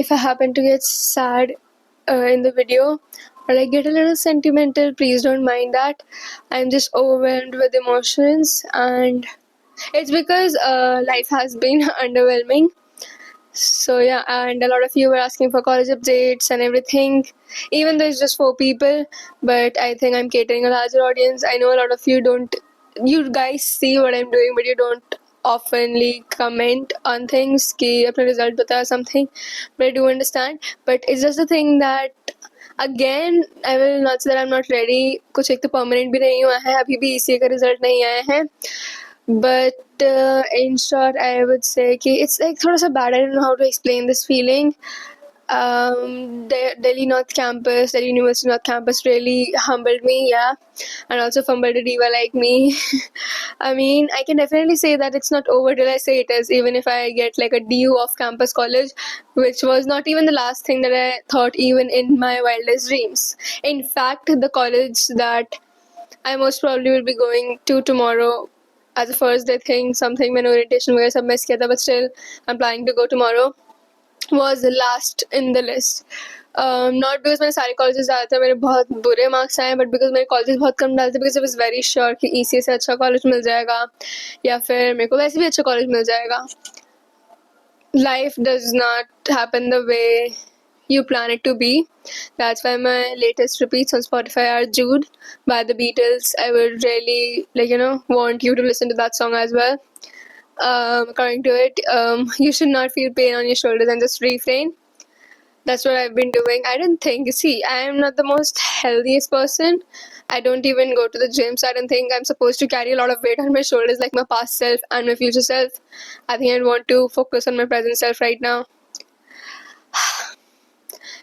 if I happen to get sad in the video or like get a little sentimental, please don't mind that. I'm just overwhelmed with emotions, and it's because life has been underwhelming. So yeah, and a lot of you were asking for college updates and everything, even though it's just 4 people. But I think I'm catering a larger audience. I know a lot of you don't, you guys see what I'm doing, but you don't oftenly comment on things कि अपना result बता something. But I do understand. But it's just the thing that again, I will not say that I'm not ready. कुछ एक तो permanent भी नहीं हुआ है, अभी भी ECA का result नहीं आया है. But in short, I would say कि it's like थोड़ा सा bad. I don't know how to explain this feeling. Delhi North Campus, Delhi University North Campus really humbled me, yeah, and also fumbled a diva like me. I mean, I can definitely say that it's not over till I say it is, even if I get like a DU off campus college, which was not even the last thing that I thought even in my wildest dreams. In fact, the college that I most probably will be going to tomorrow as a first day thing, something मैंने orientation वगैरह सब miss किया था, but still I'm planning to go tomorrow, was the last in the list. Not because मैंने सारे colleges डाले थे, मेरे बहुत बुरे marks आए, but because मेरे colleges बहुत कम डाले थे, because I was very sure कि ECA से अच्छा college मिल जाएगा या फिर मेरे को वैसे भी अच्छा college मिल जाएगा. Life does not happen the way you plan it to be. That's why my latest repeats on Spotify are Jude by the Beatles. I would really want you to listen to that song as well. According to it, you should not feel pain on your shoulders and just refrain. That's what I've been doing. I don't think, see, I am not the most healthiest person. I don't even go to the gym, so I don't think I'm supposed to carry a lot of weight on my shoulders like my past self and my future self. I think I'd want to focus on my present self right now.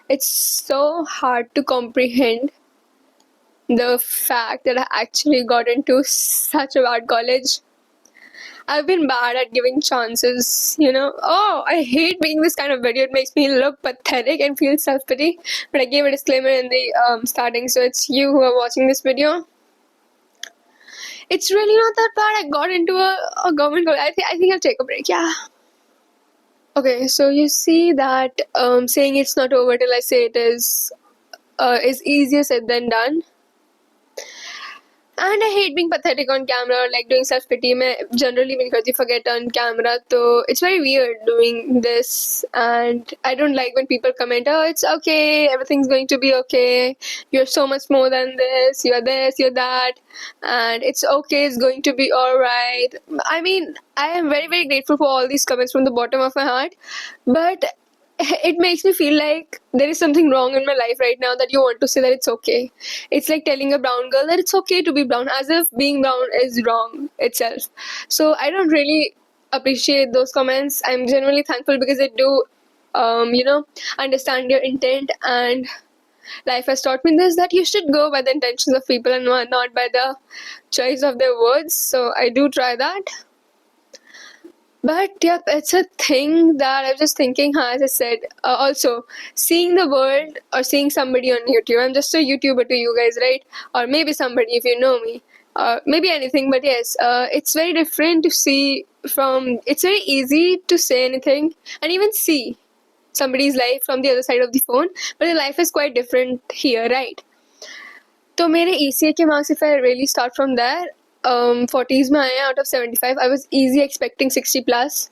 It's so hard to comprehend the fact that I actually got into such a bad college. I've been bad at giving chances, Oh, I hate making this kind of video. It makes me look pathetic and feel self-pity. But I gave a disclaimer in the starting, so it's you who are watching this video. It's really not that bad. I got into a government college. I think I'll take a break, yeah. Okay, so you see that saying it's not over till I say it is easier said than done. And I hate being pathetic on camera or like doing self-pity. मैं generally भी नहीं करती forget on camera. So it's very weird doing this, and I don't like when people comment, oh, it's okay, everything's going to be okay, you're so much more than this, you're that, and it's okay, it's going to be alright. I mean, I am very, very grateful for all these comments from the bottom of my heart, but it makes me feel like there is something wrong in my life right now that you want to say that it's okay. It's like telling a brown girl that it's okay to be brown, as if being brown is wrong itself. So I don't really appreciate those comments. I'm genuinely thankful because they do, understand your intent, and life has taught me this, that you should go by the intentions of people and not by the choice of their words. So I do try that. But yep, it's a thing that I was just thinking, as I said, also seeing the world or seeing somebody on YouTube. I'm just a YouTuber to you guys, right? Or maybe somebody if you know me. Maybe anything, but yes, it's very different to see from, it's very easy to say anything and even see somebody's life from the other side of the phone, but the life is quite different here, right? तो मेरे ECA के marks, if I really start from there, 40s में आए हैं out of 75. I was easy expecting 60 plus.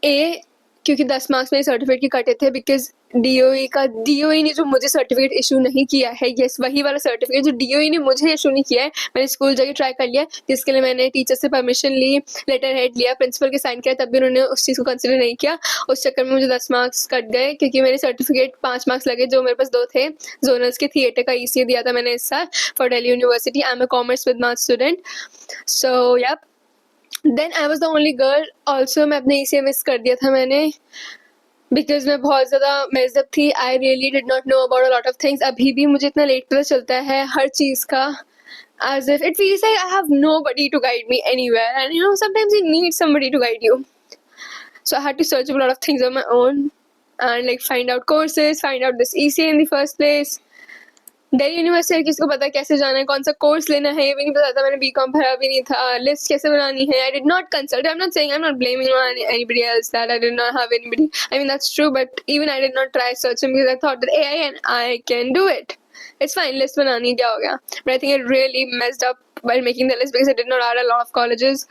क्योंकि 10 marks मेरे certificate के कटे थे, बिकॉज DOE ने जो मुझे सर्टिफिकेट इशू नहीं किया है, यस वही वाला सर्टिफिकेट जो DOE ने मुझे इशू नहीं किया है, मैंने स्कूल जाके ट्राई कर लिया, जिसके लिए मैंने टीचर से परमिशन ली, लेटर हेड लिया, प्रिंसिपल के साइन किया, तब भी उन्होंने उस चीज़ को कंसिडर नहीं किया. उस चक्कर में मुझे 10 मार्क्स कट गए, क्योंकि मेरे सर्टिफिकेट 5 मार्क्स लगे जो मेरे पास 2 थे. जोनल्स के थिएटर का ECA दिया था मैंने इस साल for Delhi university. I am a commerce with math student. So yeah then I was the only girl. Also मैं अपने ECA मिस कर दिया था मैंने, बिकॉज मैं बहुत ज़्यादा मेस्ड अप थी. I really did not know about a lot of things. अभी भी मुझे इतना लेट पता चलता है हर चीज़ का, as if it feels like I have nobody to guide me anywhere, and sometimes you need somebody to guide you. So I had to search a lot of things on my own and like find out courses, find out this ECA in the first place. Delhi university किसको पता कैसे जाना है, कौन सा course लेना है, ये भी नहीं पता था. मैंने बीकॉम भरा भी नहीं था. लिस्ट कैसे बनानी है, I did not consult. I'm not saying, I'm not blaming on anybody else that I did not have anybody. I mean, that's true, but even I did not try searching because I thought that AI and I can do it. It's fine, list banani kya ho gaya. But I think it really messed up while making the list because I did not add a lot of colleges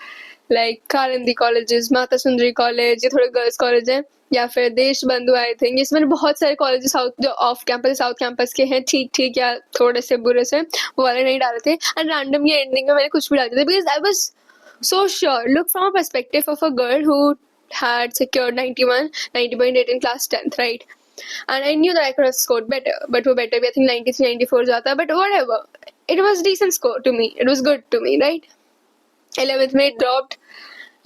like Karandi colleges, Mata Sundari college, ये थोड़े girls college हैं, या फिर देश बंधु. I think इसमें बहुत सारे कॉलेजेस साउथ जो ऑफ कैंपस साउथ कैंपस के हैं, ठीक ठीक या थोड़े से बुरे से, वो वाले नहीं डाले थे. एंड रैंडमली एंडिंग में मैंने कुछ भी डाल दिया था because I was so sure. Look from a perspective of a girl who had secured 91, 90.8 in class 10th, right? And I knew that I could have scored better, but वो better भी I think 93, 94 जाता, but whatever. It was decent score to me. It was good to me, right? 11th में dropped.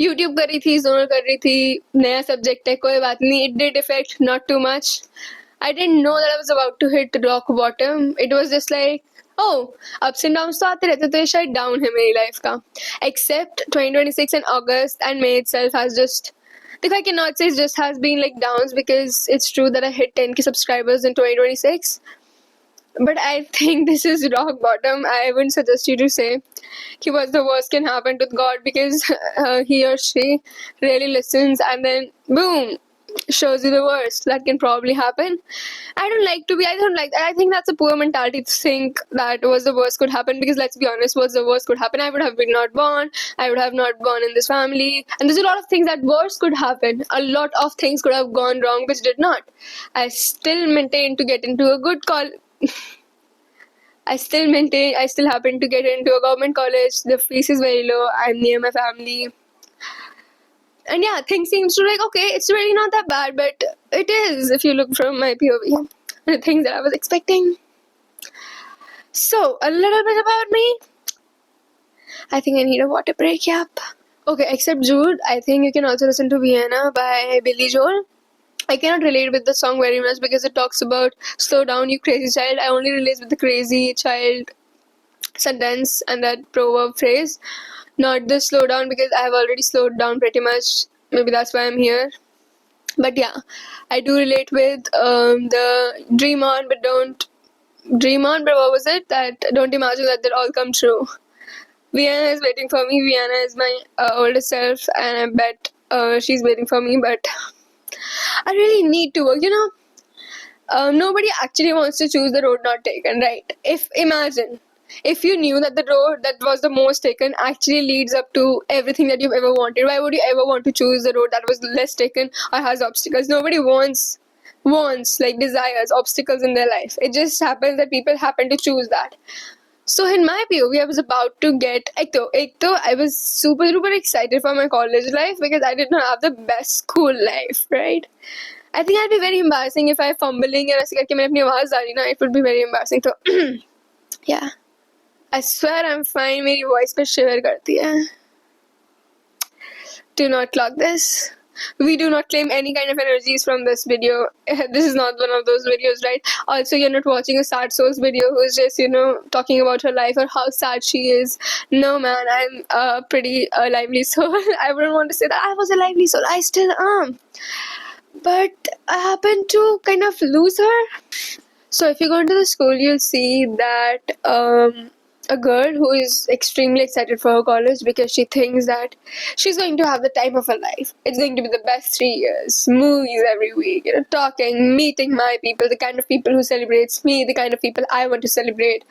YouTube कर रही थी, zonal कर रही थी, नया सब्जेक्ट है, कोई बात नहीं. It did affect, not too much. I didn't know that I was about to hit rock bottom. It was just like, oh, ups and downs तो आते रहते, तो ये शायद down है मेरी life का. Except 2026 and August and May itself has just, I cannot say it just has been like downs because it's true that I hit 10k subscribers in 2026. But I think this is rock bottom. I wouldn't suggest you to say what's the worst can happen to God because he or she really listens and then boom, shows you the worst that can probably happen. I think that's a poor mentality to think that what's the worst could happen because let's be honest, what's the worst could happen? I would have been not born. I would have not born in this family. And there's a lot of things that worse could happen. A lot of things could have gone wrong which did not. I still maintain to get into a good I still happen to get into a government college. The fees is very low. I'm near my family. And yeah, things seems to like, okay, it's really not that bad, but it is if you look from my POV. The things that I was expecting. So, a little bit about me. I think I need a water break, yep. Okay, except Jude, I think you can also listen to Vienna by Billy Joel. I cannot relate with the song very much because it talks about slow down, you crazy child. I only relate with the crazy child sentence and that proverb phrase, not the slow down because I have already slowed down pretty much. Maybe that's why I'm here. But yeah, I do relate with the dream on, but don't dream on. But what was it? That don't imagine that they'll all come true. Vienna is waiting for me. Vienna is my older self, and I bet she's waiting for me. But I really need to work, nobody actually wants to choose the road not taken, right? Imagine if you knew that the road that was the most taken actually leads up to everything that you've ever wanted, why would you ever want to choose the road that was less taken or has obstacles? Nobody wants like desires obstacles in their life. It just happens that people happen to choose that. So in my POV, I was about to get I was super duper excited for my college life because I did not have the best school life, right? I think I'd be very embarrassing if I fumbling and ऐसे करके मैंने अपनी आवाज डाली ना, it would be very embarrassing. So yeah, I swear I'm fine. मेरी voice पे shiver करती है. Do not clock this. We do not claim any kind of energies from this video. This is not one of those videos, right? Also, you're not watching a sad souls video who's just, talking about her life or how sad she is. No, man, I'm a pretty lively soul. I wouldn't want to say that I was a lively soul. I still am. But I happen to kind of lose her. So if you go into the school, you'll see that a girl who is extremely excited for her college because she thinks that she's going to have the time of her life. It's going to be the best 3 years. Movies every week, talking, meeting my people, the kind of people who celebrates me, the kind of people I want to celebrate,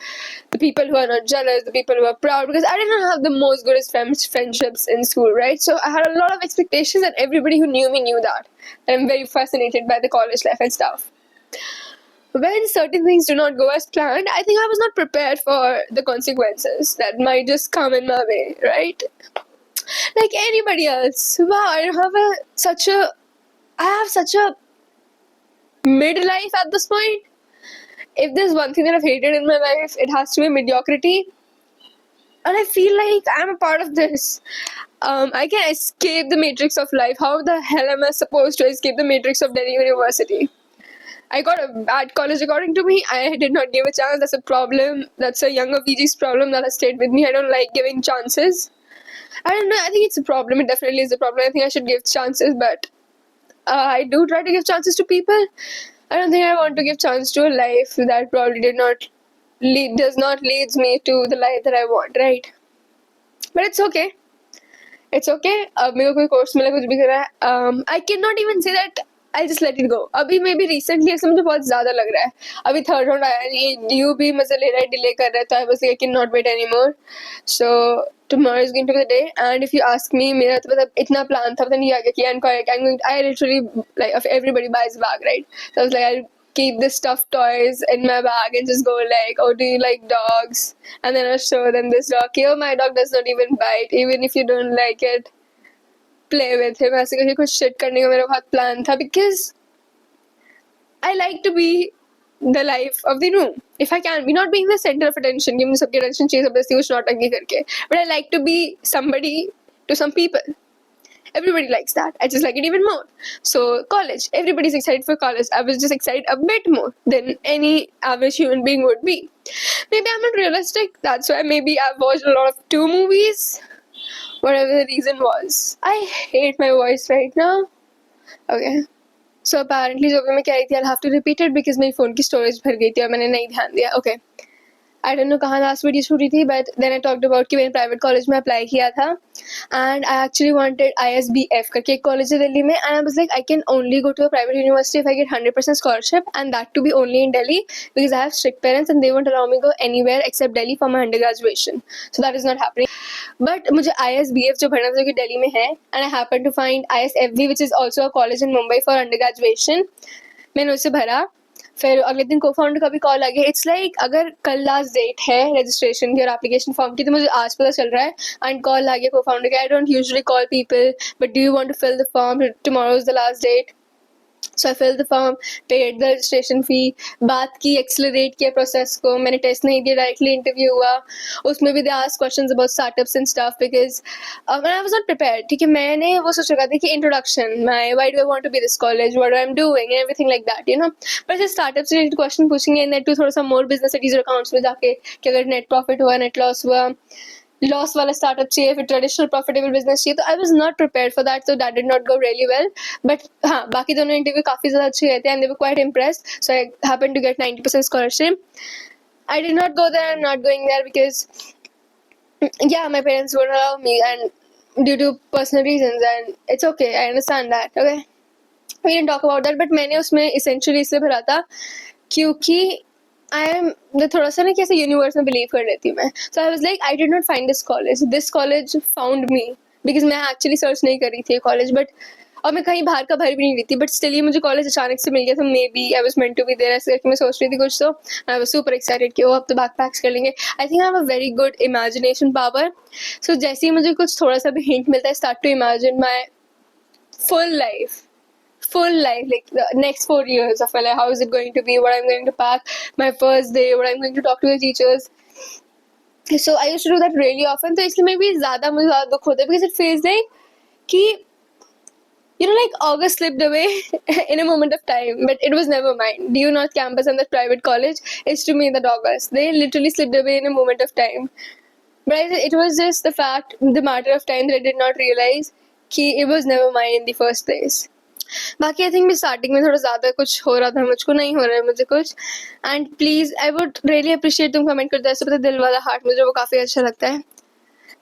the people who are not jealous, the people who are proud, because I did not have the most goodest friendships in school, right? So I had a lot of expectations and everybody who knew me knew that. And I'm very fascinated by the college life and stuff. When certain things do not go as planned, I think I was not prepared for the consequences that might just come in my way, right? Like anybody else. Wow, I have such a midlife at this point. If there's one thing that I've hated in my life, it has to be mediocrity. And I feel like I'm a part of this. I can escape the matrix of life. How the hell am I supposed to escape the matrix of Delhi University? I got a bad college according to me. I did not give a chance. That's a problem. That's a younger VG's problem that has stayed with me. I don't like giving chances. I don't know. I think it's a problem. It definitely is a problem. I think I should give chances, but I do try to give chances to people. I don't think I want to give chance to a life that probably did not does not leads me to the life that I want, right? But it's okay. It's okay. अब मेरे को कोई course मिला कुछ भी कर रहा है, I cannot even say that I'll just let it go. अभी मे बी रिसेंटली ऐसे मुझे बहुत ज्यादा लग रहा है. अभी थर्ड राउंड आया, ये यू भी मजा ले रहा है, डिले कर रहा है, तो I was like I cannot wait anymore. So tomorrow is going to be the day, and if you ask me, मेरा तो मतलब इतना प्लान था, पता नहीं क्या क्या किया. I literally, like, if everybody buys a bag, right? So I was like, I'll keep the stuffed toys in my bag and just go like, oh, do you like dogs? And then I'll show them this dog. Oh, my dog does not even bite, even if you don't like it. Play with him. ऐसे करके कुछ shit करने का मेरा बहुत plan था, because I like to be the life of the room. If I can be, not being the center of attention, कि मुझे सबकी attention चाहिए जबरदस्ती कुछ नौटंकी करके. But I like to be somebody to some people. Everybody likes that. I just like it even more. So college, everybody's excited for college. I was just excited a bit more than any average human being would be. Maybe I'm not realistic. That's why maybe I've watched a lot of 2 movies. Whatever the reason was. I hate my voice right now. Okay. So apparently जो भी मैं कह रही थी, I'll have to repeat it because मेरी phone की storage भर गई थी और मैंने नहीं ध्यान दिया. Okay. I don't know कहाँ last वीडियो छूटी थी, but then I talked about कि मैंने प्राइवेट कॉलेज में अप्लाई किया था, and I actually wanted ISBF करके एक कॉलेज है दिल्ली में, and I was like, I can only go to a private university if I get 100% scholarship, and that to be only in Delhi because I have strict parents and they won't allow me to go anywhere except Delhi for my undergraduation. So that is not happening. But मुझे ISBF जो भरना था जो कि दिल्ली में है, and I happened to find ISFB which is also a college in Mumbai for undergraduation. मैंने उसे भरा. फिर अगले दिन को फाउंडर का भी कॉल आ गया. इट्स लाइक अगर कल लास्ट डेट है रजिस्ट्रेशन की और एप्लीकेशन फॉर्म की, तो मुझे आज पता चल रहा है, एंड कॉल आ गया को फाउंडर का. I don't usually call people, but do you want to fill the form, tomorrow is the last date. So I filled the form, paid the registration fee, बात की, accelerate किया process को. मैंने test नहीं दिया, directly interview हुआ. उसमें भी they asked questions about startups and stuff because when I was not prepared. ठीक है, मैंने वो सोच रखा था कि introduction, why do I want to be this college, what I'm doing and everything like that, you know. पर जैसे startups related question पूछेंगे, net to थोड़ा सा more business studies accounts में जाके कि अगर net profit हुआ, net loss हुआ, लॉस वाला स्टार्टअप चाहिए, फिर ट्रेडिशनल प्रॉफिटेबल बिजनेस चाहिए, तो I was not prepared for that, so that did not go really well. But हाँ, बाकी दोनों इंटरव्यू काफ़ी ज़्यादा अच्छे गए थे and they were quite impressed. So I happened to get 90% scholarship. I did not go there, I am not going there because yeah, my parents won't allow me and due to personal reasons, and it's okay, I understand that. Okay, we didn't talk about that, but मैंने उसमें essentially इसलिए भरा था क्योंकि I am थोड़ा सा ना कैसे यूनिवर्स में बिलीव कर लेती हूँ मैं. So I was like, I did not find this college found me because मैं एक्चुअली सर्च नहीं कर रही थी कॉलेज, बट और मैं कहीं बाहर का भर भी नहीं रही थी, बट स्टिल ये मुझे कॉलेज अचानक से मिल गया था. Maybe I was meant to be there ऐसे करके मैं सोच रही थी कुछ, तो आई वाज सुपर एक्साइटेड कि वो अब तो बैकपैक्स कर लेंगे. I think I have a very good imagination power. So जैसे ही मुझे कुछ थोड़ा सा भी हिंट मिलता है, start to imagine my full life, like the next 4 years of my life. How is it going to be? What I'm going to pack? My first day. What I'm going to talk to the teachers. So I used to do that really often. So इसलिए मैं भी ज़्यादा मुझे ज़्यादा दुख होता है because it feels like कि you know, like August slipped away in a moment of time, but it was never mine. DU North campus and that private college is to me that August. They literally slipped away in a moment of time. But it was just the matter of time that I did not realize कि it was never mine in the first place. बाकी I think मैं starting में थोड़ा ज़्यादा कुछ हो रहा था मुझको, नहीं हो रहा है मुझे कुछ. And please, I would really appreciate तुम कमेंट करते हो ऐसे, पता दिल वाला हार्ट मुझे वो काफ़ी अच्छा लगता है.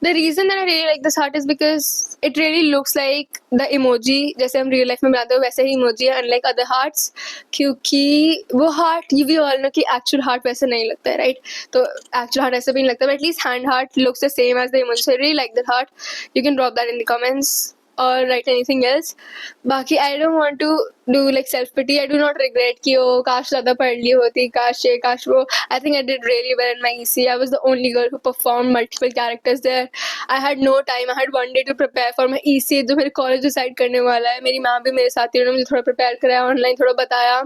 The reason that I really like this heart is because it really looks like the emoji जैसे हम रियल लाइफ में बनाते हो वैसे ही इमोजी है, अनलाइक अदर हार्ट्स. क्योंकि वो heart, you we all know कि एक्चुअल हार्ट वैसे नहीं लगता है, राइट? तो एक्चुअल हार्ट ऐसा भी नहीं लगता, but at least hand heart looks the same as the emoji. So I really like that heart. You can drop that in the comments or write anything else. बाकी I don't want to do like self pity. I do not regret कि ओ काश ज़्यादा पढ़ ली होती, काश वो. I think I did really well in my EC. I was the only girl who performed multiple characters there. I had no time. I had 1 day to prepare for my EC जो मेरे college decide करने वाला है. मेरी माँ भी मेरे साथ थी, उन्होंने मुझे थोड़ा प्रिपेयर कराया, ऑनलाइन थोड़ा बताया.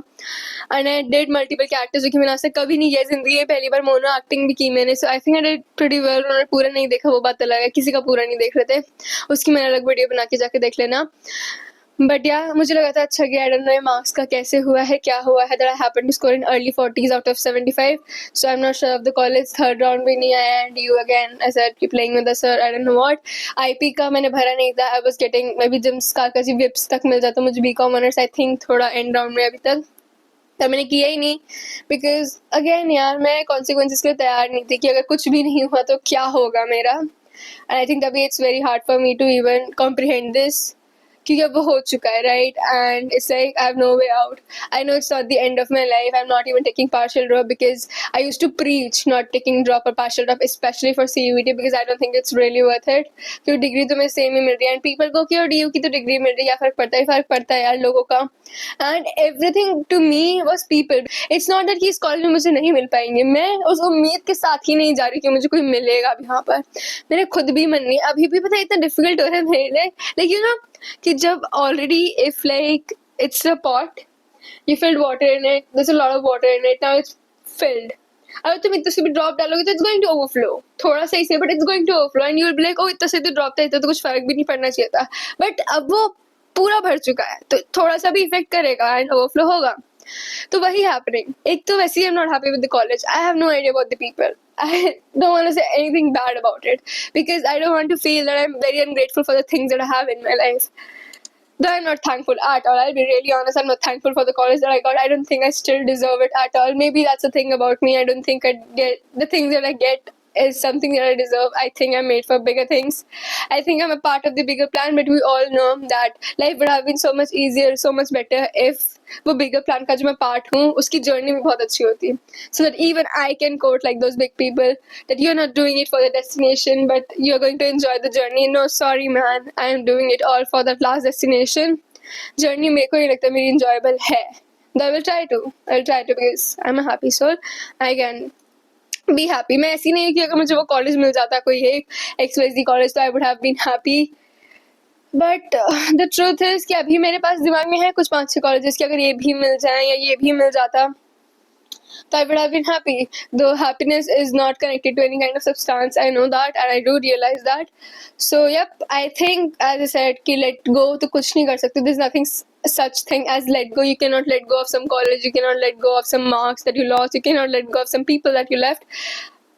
And I did multiple characters जो कि मैंने आज तक कभी नहीं किया जिंदगी में. पहली बार मोनो एक्टिंग भी की मैंने. So I think I did pretty well. उन्होंने पूरा नहीं देखा, वो बात अलग है, किसी का पूरा नहीं देख रहे थे, उसकी मैंने अलग वीडियो बना के जाके देख लेना. बट यार मुझे लगा था अच्छा गया. आई डोंट नो मार्क्स का कैसे हुआ है, क्या हुआ है. That I happened to score in early 40s out of 75. So I am not sure of the college. Third round भी नहीं आया and you again I said की playing with the sir. I don't know what. IP का मैंने भरा नहीं था. I was getting maybe JIMS का विप्स तक मिल जाता मुझे बीकॉम ऑनर्स. आई थिंक थोड़ा एंड राउंड में अभी तक. पर मैंने किया ही नहीं, बिकॉज अगेन यार मैं कॉन्सिक्वेंसेस के लिए तैयार नहीं थी कि अगर कुछ भी नहीं हुआ तो क्या होगा मेरा. एंड आई थिंक तभी it's very hard for me to even comprehend this, क्योंकि अब वो हो चुका है, right. And it's like I have no way out. I know it's not the end of my life. I am not even taking partial drop because I use to preach not taking drop or partial drop, specially for CUET, because I don't think it's really worth it. क्योंकि degree तुम्हें same ही मिल रही है. And people को कि और DU की तो degree मिल रही है, क्या फर्क पड़ता है? फर्क पड़ता है यार लोगों का. And everything to me was people. It's not that कि इस कॉलेज में मुझे नहीं मिल पाएंगे. मैं उस उम्मीद के साथ ही नहीं जा रही कि मुझे कोई मिलेगा अब यहाँ पर. मेरे खुद भी मन नहीं, अभी भी पता है इतना डिफिकल्ट हो रहा है मेरे लिए. लाइक यू नो कि जब already if like it's a pot, you filled water in it, there's a lot of water in it, now it's filled. अगर तुम इतना से भी ड्रॉप डालोगे तो इट्स गोइंग टू ओवरफ्लो. थोड़ा सा ही से but it's going to overflow and you will be like, oh इतना से तो ड्रॉप था, इतना तो कुछ फर्क भी नहीं पड़ना चाहिए था. बट अब वो पूरा भर चुका है तो थोड़ा सा भी इफेक्ट करेगा एंड ओवरफ्लो होगा. तो वही हैपनिंग. एक तो वैसे ही I am not happy with the college. I have no idea about the people. I don't want to say anything bad about it because I don't want to feel that I'm very ungrateful for the things that I have in my life. Though I'm not thankful at all. I'll be really honest, I'm not thankful for the college that I got. I don't think I still deserve it at all. Maybe that's the thing about me. I don't think I get the things that I get is something that I deserve. I think I'm made for bigger things. I think I'm a part of the bigger plan, but we all know that life would have been so much easier, so much better if वो bigger plan का जो मैं part हूँ उसकी journey भी बहुत अच्छी होती. So that even I can quote like those big people that you're not doing it for the destination but you're going to enjoy the journey. No, sorry man, I am doing it all for that last destination. Journey मेरे को नहीं लगता मेरी enjoyable है. Though I will try to because I'm a happy soul. I can be happy. मैं ऐसी नहीं है कि अगर मुझे वो कॉलेज मिल जाता कोई एक XYZ कॉलेज तो I would have been happy. But the truth is कि अभी मेरे पास दिमाग में है कुछ 5-6 कॉलेजेस कि अगर ये भी मिल जाए या ये भी मिल जाता तो I would have been happy. Though happiness is not connected to any kind of substance, I know that and I do realize that. So yep, I think as I said कि let go तो कुछ नहीं कर सकते. There's nothing such thing as let go. You cannot let go of some college. You cannot let go of some marks that you lost. You cannot let go of some people that you left.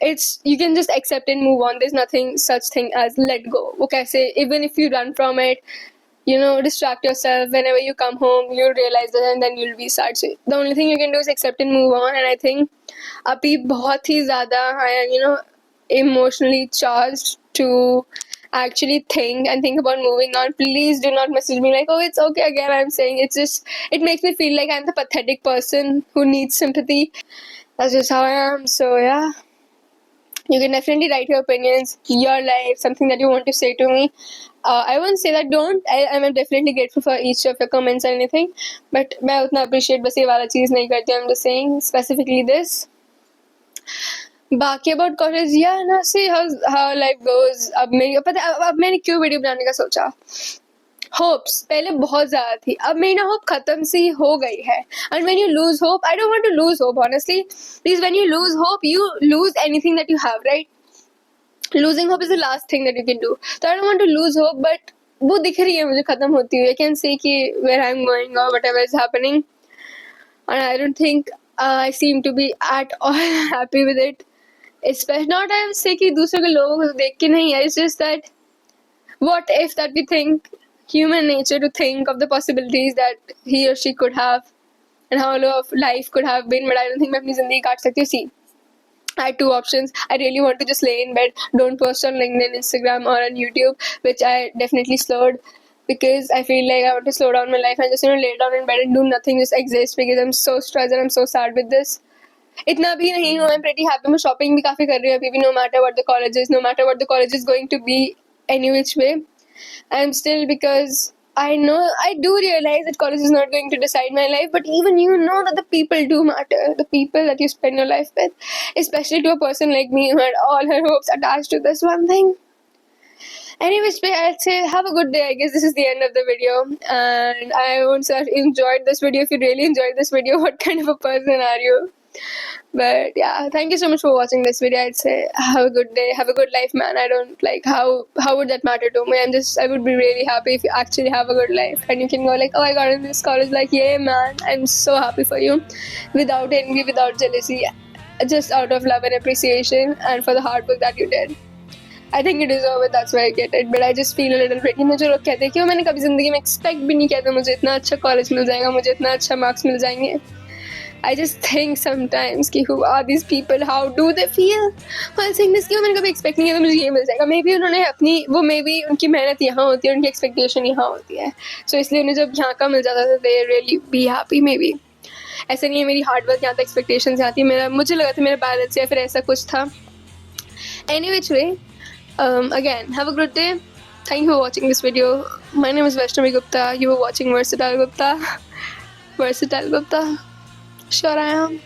It's you can just accept and move on. There's nothing such thing as let go. वो कैसे even if you run from it, you know, distract yourself. Whenever you come home, you'll realize that and then you'll be sad. So the only thing you can do is accept and move on. And I think अभी बहुत ही ज़्यादा I am, you know, emotionally charged to actually think about moving on. Please do not message me like, oh, it's okay. Again, I'm saying it's just, it makes me feel like I'm the pathetic person who needs sympathy. That's just how I am. So yeah. You can definitely write your opinions, your life, something that you want to say to me. I won't say that don't. I'm definitely grateful for each of your comments or anything. But मैं उतना appreciate बस ये वाला चीज़ नहीं करती. I'm just saying specifically this. बाकी about college, yeah, ना see how life goes. अब मैंने क्यों वीडियो बनाने का सोचा? होप्स पहले बहुत ज़्यादा थी. अब मेरी ना होप ख़त्म सी हो गई है. And when you lose hope, I don't want to lose hope honestly, please. When you lose hope you lose anything that you have, right. Losing hope is the last thing that you can do. तो I don't want to lose hope, but वो दिख रही है मुझे ख़त्म होती हुई. आई can see कि वेयर आई एम गोइंग और whatever is happening and I don't think I seem to be at all happy with it. Specially not I will say कि दूसरे के लोगों को देख के नहीं है. It's just that what if that we think human nature to think of the possibilities that he or she could have and how life could have been, but I don't think मैं अपनी ज़िंदगी काट सकती हूँ. See, I had two options. I really want to just lay in bed, don't post on LinkedIn, Instagram or on YouTube, which I definitely slowed because I feel like I want to slow down my life and just, you know, lay down in bed and do nothing, just exist because I'm so stressed and I'm so sad with this. इतना भी नहीं हूँ. I'm pretty happy. मैं shopping भी काफ़ी कर रही हूँ अभी भी, no matter what the college is going to be any which way. I'm still, because I know, I do realize that college is not going to decide my life, but even you know that the people do matter, the people that you spend your life with, especially to a person like me who had all her hopes attached to this one thing. Anyways, I'd say have a good day. I guess this is the end of the video and I won't say I've enjoyed this video. If you really enjoyed this video, what kind of a person are you? But yeah, thank you so much for watching this video. I'd say have a good day, have a good life, man. I don't like how would that matter to me. I would be really happy if you actually have a good life and you can go like, oh, I got in this college, like, yeah man, I'm so happy for you, without envy, without jealousy, just out of love and appreciation and for the hard work that you did. I think you deserve it, that's why I get it. But I just feel a little bit, मुझे लोग कहते हैं कि मैंने कभी ज़िंदगी में expect भी नहीं किया था मुझे इतना अच्छा कॉलेज मिल जाएगा, मुझे इतना अच्छा मार्क्स मिल जाएंगे. I just think sometimes कि who are these people, how do they feel while saying this, कि मैंने कभी expect नहीं किया था मुझे ये मिल जाएगा. Maybe उन्होंने अपनी वो maybe उनकी मेहनत यहाँ होती है, उनकी expectation यहाँ होती है, so इसलिए उन्हें जब यहाँ का मिल जाता था they really be happy maybe. ऐसा नहीं है मेरी हार्ड वर्क यहाँ तक एक्सपेक्टेशंस आती है, मेरा मुझे लगा था मेरा बैलेंस या फिर ऐसा कुछ था. Any which way, again, have a good day. Thank you for watching this video. My name is Vaishnavi Gupta. You were watching Versatile Gupta. Versatile Gupta. Sure I am.